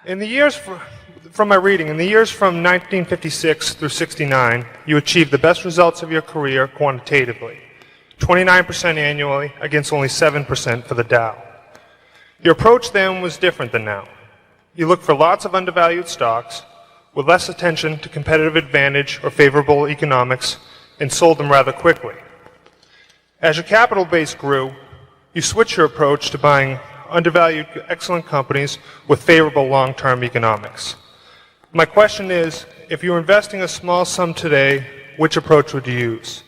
In the years from my reading, in the years from 1956 through 69, you achieved the best results of your career quantitatively, 29% annually against only 7% for the Dow. Your approach then was different than now. You looked for lots of undervalued stocks with less attention to competitive advantage or favorable economics and sold them rather quickly. As your capital base grew, you switched your approach to buying undervalued, excellent companies with favorable long-term economics. My question is, if you were investing a small sum today, which approach would you use?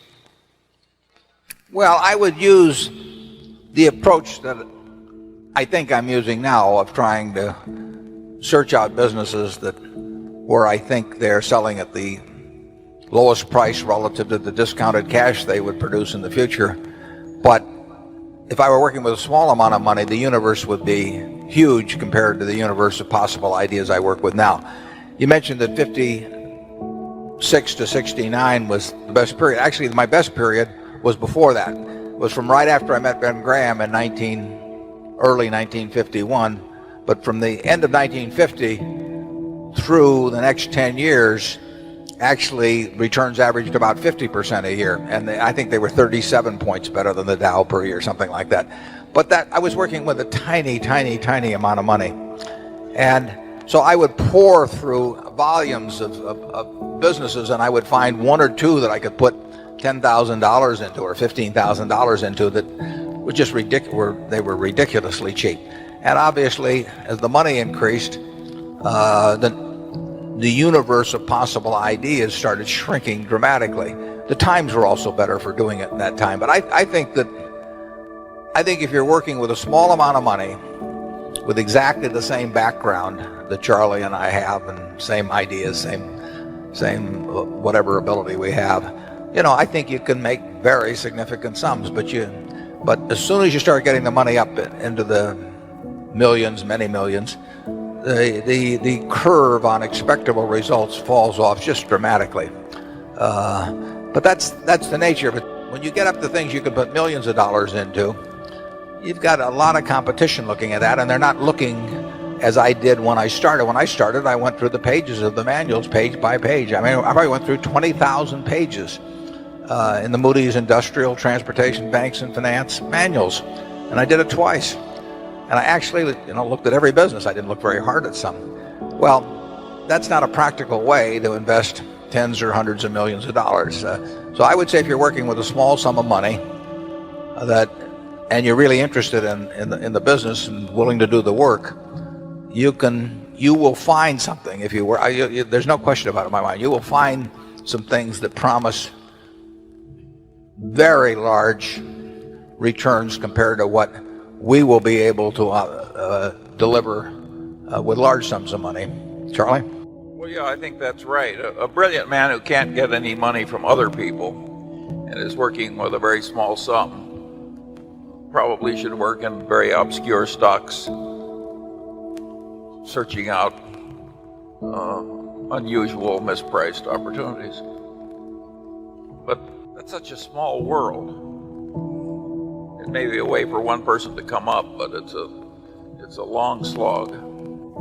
Well, I would use the approach that I think I'm using now of trying to search out businesses that where I think they're selling at the lowest price relative to the discounted cash they would produce in the future. But if I were working with a small amount of money, the universe would be huge compared to the universe of possible ideas I work with now. You mentioned that 56 to 69 was the best period. Actually, my best period was before that. It was from right after I met Ben Graham in early 1951. But from the end of 1950 through the next 10 years, actually returns averaged about 50% a year. And I think they were 37 points better than the Dow per year, something like that. But that I was working with a tiny amount of money. And so I would pour through volumes of businesses, and I would find one or two that I could put $10,000 into or $15,000 into that were just ridiculous. They were ridiculously cheap. And obviously, as the money increased, the universe of possible ideas started shrinking dramatically. The times were also better for doing it in that time. But I think if you're working with a small amount of money, with exactly the same background that Charlie and I have, and same ideas, same whatever ability we have, I think you can make very significant sums. But as soon as you start getting the money up into the millions, many millions, the curve on expectable results falls off just dramatically. But that's the nature of it. When you get up to things you can put millions of dollars into, you've got a lot of competition looking at that, and they're not looking as I did when I started. When I started, I went through the pages of the manuals page by page. I mean, I probably went through 20,000 pages in the Moody's Industrial, Transportation, Banks, and Finance manuals, and I did it twice. And I actually, looked at every business. I didn't look very hard at some. Well, that's not a practical way to invest tens or hundreds of millions of dollars. So I would say if you're working with a small sum of money and you're really interested in the business and willing to do the work, you will find something. If you were, there's no question about it in my mind. You will find some things that promise very large returns compared to what we will be able to deliver with large sums of money. Charlie? Well, yeah, I think that's right. A brilliant man who can't get any money from other people and is working with a very small sum probably should work in very obscure stocks, searching out unusual, mispriced opportunities. But that's such a small world. It may be a way for one person to come up, but it's a long slog.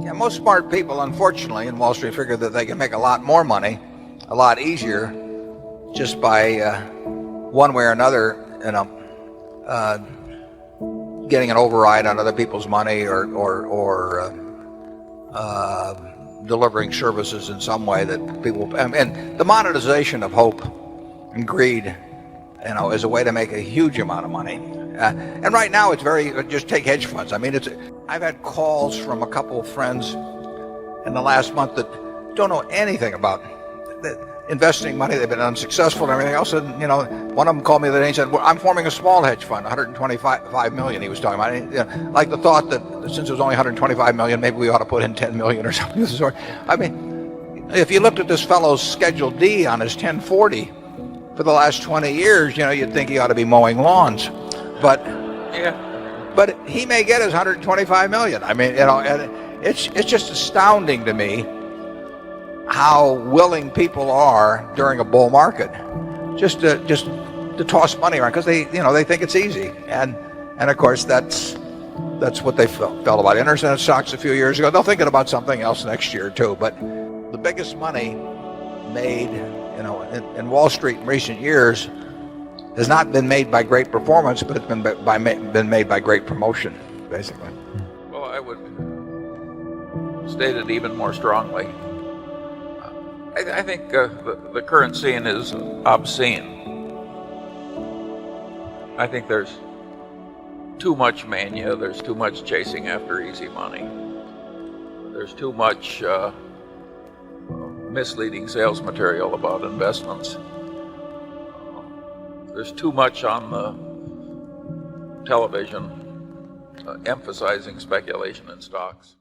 Yeah, most smart people, unfortunately, in Wall Street figure that they can make a lot more money, a lot easier, just by one way or another, getting an override on other people's money or delivering services in some way that people. And the monetization of hope and greed, is a way to make a huge amount of money. And right now it's just take hedge funds. I mean, I've had calls from a couple of friends in the last month that don't know anything about investing money. They've been unsuccessful and everything else. And, one of them called me the other day and said, well, I'm forming a small hedge fund, 125 million he was talking about. Like the thought that since it was only 125 million, maybe we ought to put in 10 million or something of the sort. I mean, if you looked at this fellow's Schedule D on his 1040 for the last 20 years, you'd think he ought to be mowing lawns. But he may get his 125 million. I mean, and it's just astounding to me how willing people are during a bull market just to toss money around because they think it's easy. And of course that's That's what they felt about internet stocks a few years ago. They'll think about something else next year too. But the biggest money made, in Wall Street in recent years has not been made by great performance, but it's been made by great promotion, basically. Well, I would state it even more strongly. I think the current scene is obscene. I think there's too much mania. There's too much chasing after easy money. There's too much misleading sales material about investments. There's too much on the television emphasizing speculation in stocks.